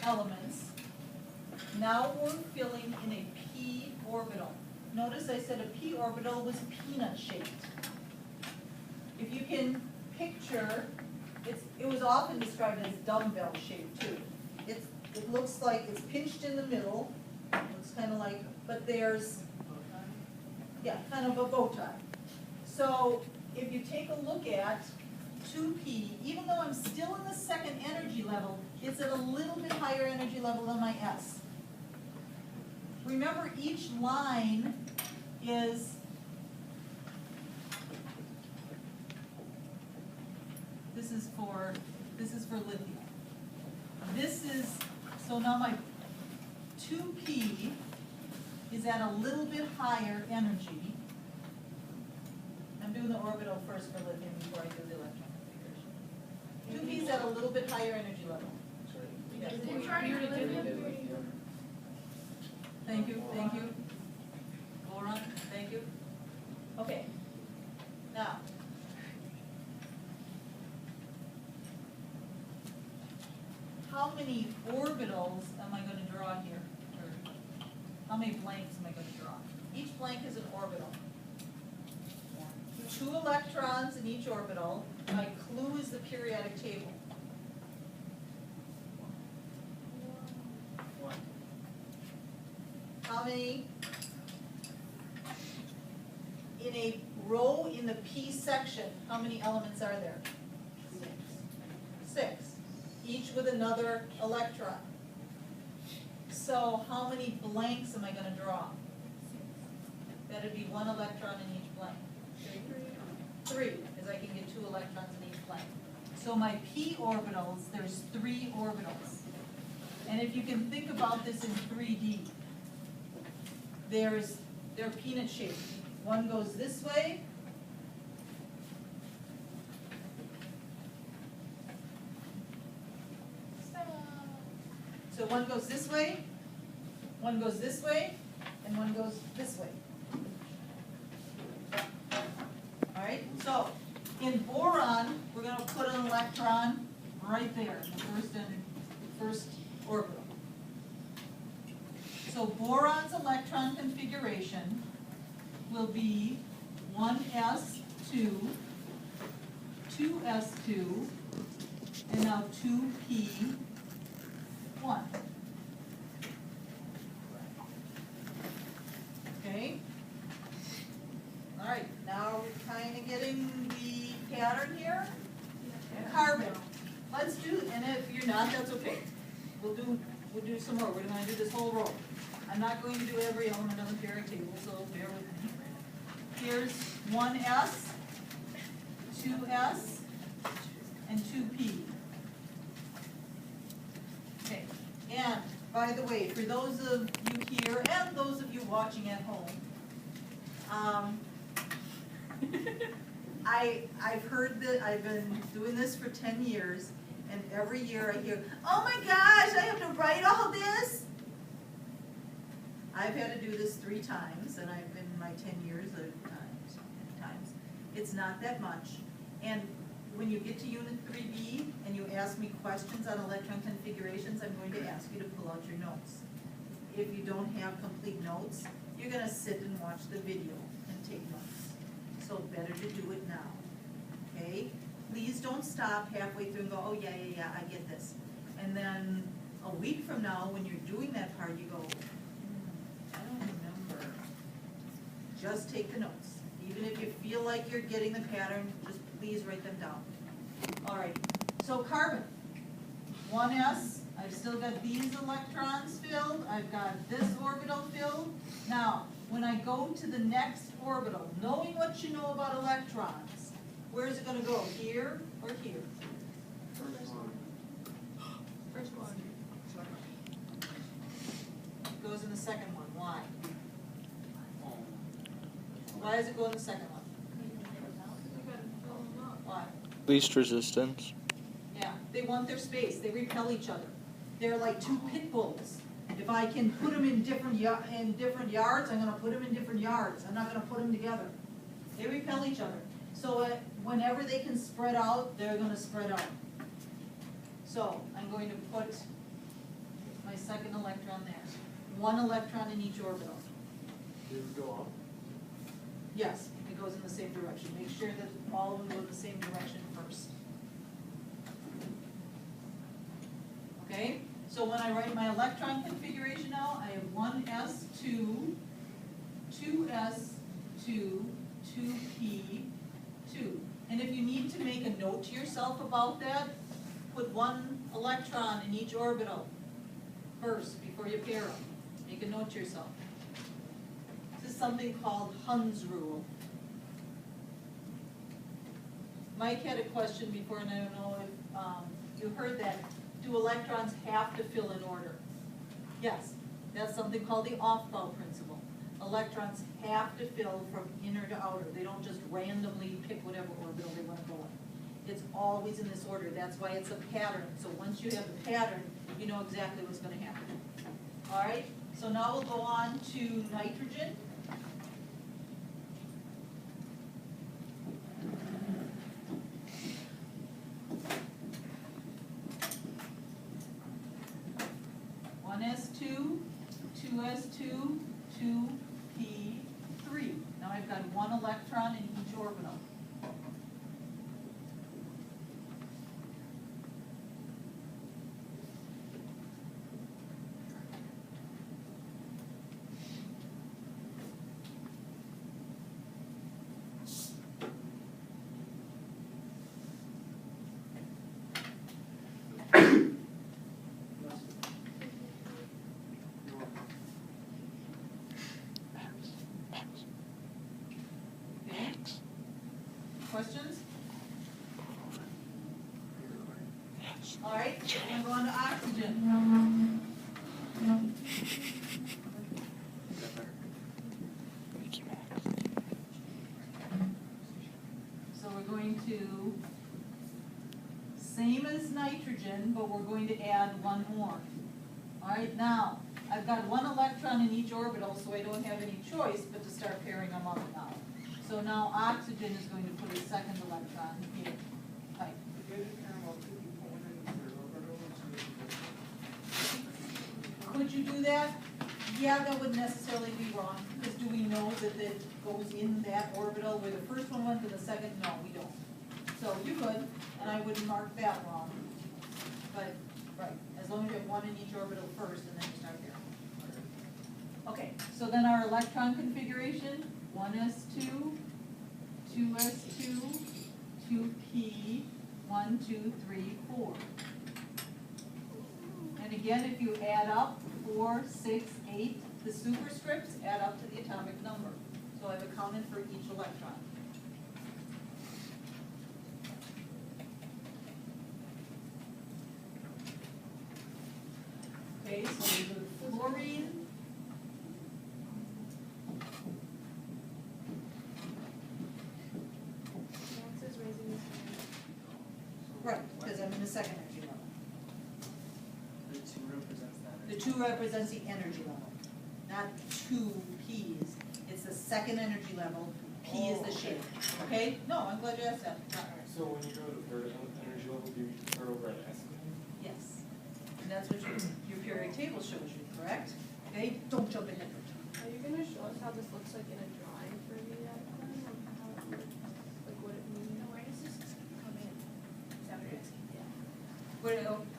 elements. Now we're filling in a p orbital. Notice I said a p orbital was peanut shaped. If you can picture, it was often described as dumbbell shaped too. It looks like it's pinched in the middle. Looks kind of like, but there's, yeah, kind of a bow tie. So if you take a look at 2p, even though I'm still in the second energy level, it's at a little bit higher energy level than my s. Remember, each line is, this is for lithium. This is, so now my 2p is at a little bit higher energy. I'm doing the orbital first for lithium before I do the electron configuration. 2p is at a little bit higher energy level. Yes. Thank you, thank you. Boron, thank you. Okay. Now, how many orbitals am I going to draw here? Or how many blanks am I going to draw? Each blank is an orbital. 2 electrons in each orbital. My clue is the periodic table. How many in a row in the p section? How many elements are there? 6. Each with another electron. So how many blanks am I going to draw? That'd be 1 electron in each blank. 3, because I can get 2 electrons in each blank. So my p orbitals, there's 3 orbitals. And if you can think about this in 3D, they're peanut shaped. One goes this way. So one goes this way, one goes this way, and one goes this way. All right, so in boron, we're going to put an electron right there, the first orbital. So boron's electron configuration will be 1s2, 2s2, and now 2p1. Okay? All right, now we're kind of getting the pattern here. Carbon. Let's do, and if you're not, that's okay. We'll do some more. We're going to do this whole row. I'm not going to do every element of the periodic table, so bear with me. Here's 1s, 2s, and 2p. Okay, and by the way, for those of you here and those of you watching at home, I've heard that I've been doing this for 10 years, and every year I hear, oh my gosh, I have to write all this. I've had to do this 3 times, and I've been in my 10 years of times. It's not that much. And when you get to Unit 3B and you ask me questions on electron configurations, I'm going to ask you to pull out your notes. If you don't have complete notes, you're going to sit and watch the video and take notes. So better to do it now, okay? Please don't stop halfway through and go, oh yeah, I get this. And then a week from now, when you're doing that part, you go, I don't remember. Just take the notes. Even if you feel like you're getting the pattern, just please write them down. All right, so carbon, 1s, I've still got these electrons filled, I've got this orbital filled. Now, when I go to the next orbital, knowing what you know about electrons, where is it going to go, here or here? First one. It goes in the second one, why? Why does it go in the second one? Why? Least resistance. Yeah, they want their space. They repel each other. They're like 2 pit bulls. If I can put them in different yards, I'm going to put them in different yards. I'm not going to put them together. They repel each other. So whenever they can spread out, they're going to spread out. So I'm going to put my second electron there. One electron in each orbital. Did it go up? Yes, it goes in the same direction. Make sure that all of them go in the same direction first. Okay, so when I write my electron configuration now, I have 1s2, 2s2, 2p2. And if you need to make a note to yourself about that, put one electron in each orbital first before you pair them. Make a note to yourself. This is something called Hund's rule. Mike had a question before, and I don't know if you heard that. Do electrons have to fill in order? Yes, that's something called the Aufbau principle. Electrons have to fill from inner to outer. They don't just randomly pick whatever orbital they want to go in. It's always in this order. That's why it's a pattern. So once you have the pattern, you know exactly what's going to happen. All right, so now we'll go on to nitrogen. One S2, 2s2, 2p3. Now I've got one electron in each orbital. Okay. Questions? All right, we're going to go on to oxygen. So we're going to, same as nitrogen, but we're going to add one more. All right, now, I've got one electron in each orbital, so I don't have any choice but to start pairing them up now. So now oxygen is going to put a second electron here. Right. Could you do that? Yeah, that wouldn't necessarily be wrong, because do we know that it goes in that orbital where the first one went to the second? No, we don't. So you could, and I wouldn't mark that wrong. But, right, as long as you have one in each orbital first, and then you start there. Okay, so then our electron configuration, 1s2, 2s2, 2p, 1, 2, 3, 4. And again, if you add up 4, 6, 8, the superscripts add up to the atomic number. So I've accounted for each electron. Okay, so we go to fluorine. Right, because I'm in the second energy level. The 2 represents that. The 2 represents the energy level, not 2 P's. It's the second energy level. P is the shape. Okay? No, I'm glad you asked that. So when you go to the third energy level, do you start over at S? Yes. And that's what your periodic table shows you, correct? Okay? Don't jump ahead. Are you gonna show us how this looks like in a drawing for the Electron? How it looks, like what it means? No, where does this come in? Is that what you're asking?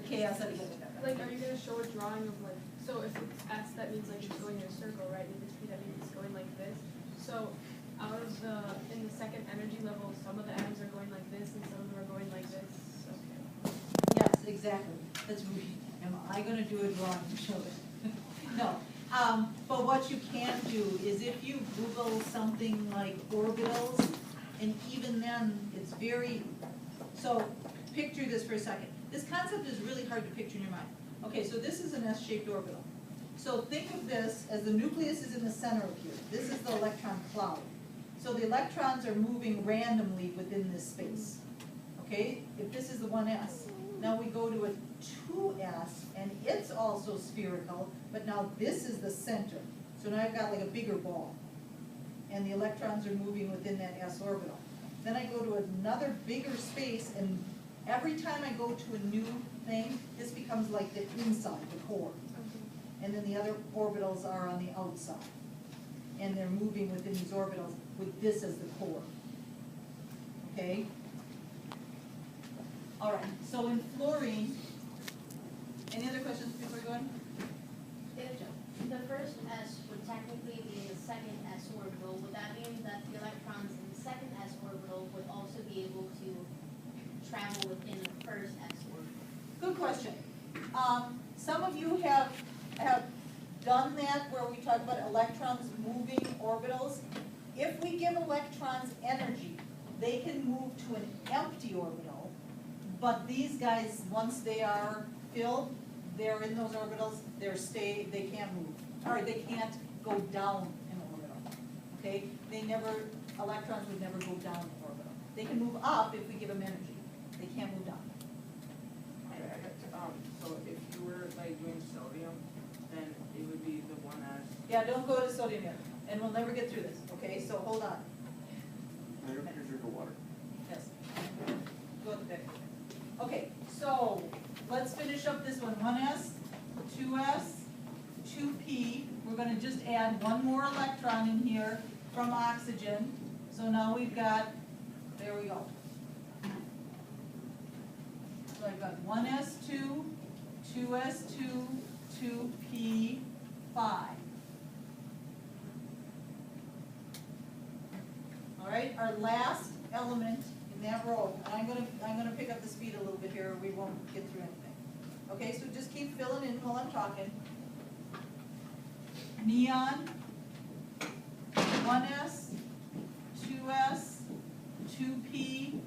Okay, I'll say it again. Like, are you gonna show a drawing of like, so if it's S, that means like it's going in a circle, right? And this P, that means it's going like this. So out of in the second energy level, some of the atoms are going like this and some of them are going like this. Okay. Yes, exactly. That's really, am I gonna do a drawing to show it? No. But what you can do is if you Google something like orbitals, and even then, it's very, so picture this for a second. This concept is really hard to picture in your mind. Okay, so this is an S-shaped orbital. So think of this as the nucleus is in the center of here. This is the electron cloud. So the electrons are moving randomly within this space. Okay, if this is the 1s. Now we go to a 2s, and it's also spherical, but now this is the center. So now I've got like a bigger ball. And the electrons are moving within that s orbital. Then I go to another bigger space, and every time I go to a new thing, this becomes like the inside, the core. and then the other orbitals are on the outside. And they're moving within these orbitals with this as the core. Okay? All right, so in fluorine, any other questions before we go on? The first S would technically be in the second S orbital. Would that mean that the electrons in the second S orbital would also be able to travel within the first S orbital? Good question. Some of you have done that where we talk about electrons moving orbitals. If we give electrons energy, they can move to an empty orbital, but these guys, once they are filled, they're in those orbitals, they can't move, or they can't go down an orbital, okay? Electrons would never go down an orbital. They can move up if we give them energy. They can't move down. So if you were like doing sodium, then it would be the 1s. Yeah, don't go to sodium yet, and we'll never get through this, okay? So hold on. Here's your water. Yes. Go to the back. Okay, so let's finish up this one. 1s, 2s, 2p. We're gonna just add one more electron in here from oxygen. So now we've got, there we go. So I've got 1s2, 2s2, 2p5. All right, our last element in that row, and I'm gonna pick up the speed a little bit here, or we won't get through anything. Okay, so just keep filling in while I'm talking. Neon, 1s, 2s, 2p.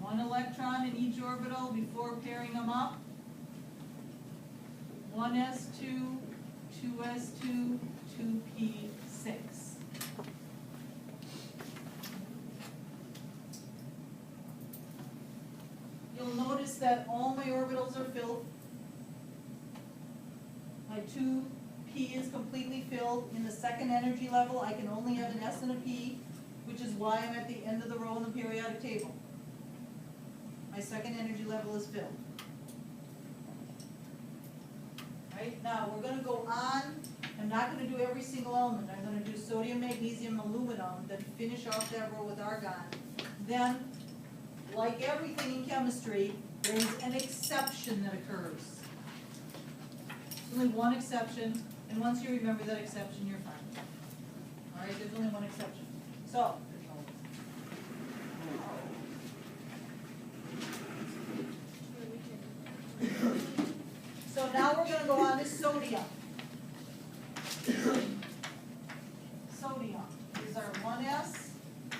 One electron in each orbital before pairing them up. 1s2, 2s2, 2p6. You'll notice that all my orbitals are filled. My 2p is completely filled. In the second energy level, I can only have an s and a p, which is why I'm at the end of the row in the periodic table. My second energy level is filled. Right, now we're gonna go on. I'm not gonna do every single element. I'm gonna do sodium, magnesium, aluminum, then finish off that row with argon. Then, like everything in chemistry, there's an exception that occurs. There's only one exception, and once you remember that exception, you're fine. All right, there's only one exception. So, so now we're gonna go on to sodium. Sodium is our 1s.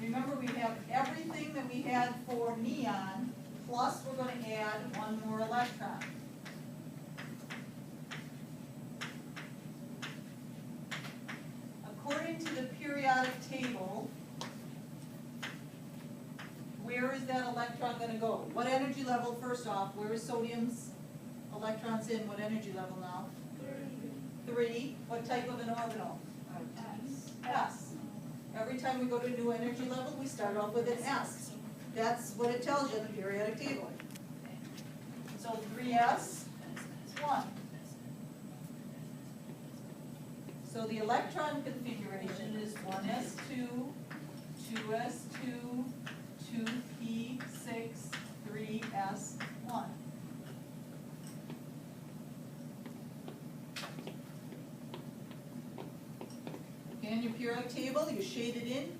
Remember, we have everything that we had for neon, plus we're going to add one more electron. According to the periodic table, where is that electron going to go? What energy level, first off? Where is sodium's electrons in? What energy level now? 3. What type of an orbital? S. Every time we go to a new energy level, we start off with an S. That's what it tells you in the periodic table. So 3s, 1. So the electron configuration is 1s2, 2s2, 2p6, 3s1. In your periodic table, you shade it in.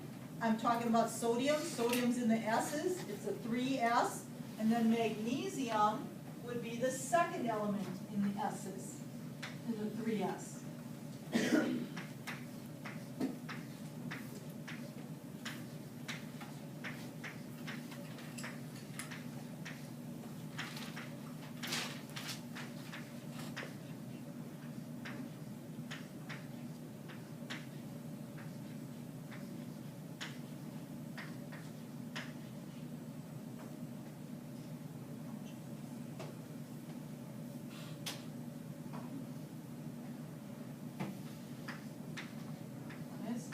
I'm talking about sodium. Sodium's in the S's. It's a 3s. And then magnesium would be the second element in the S's, in the 3s.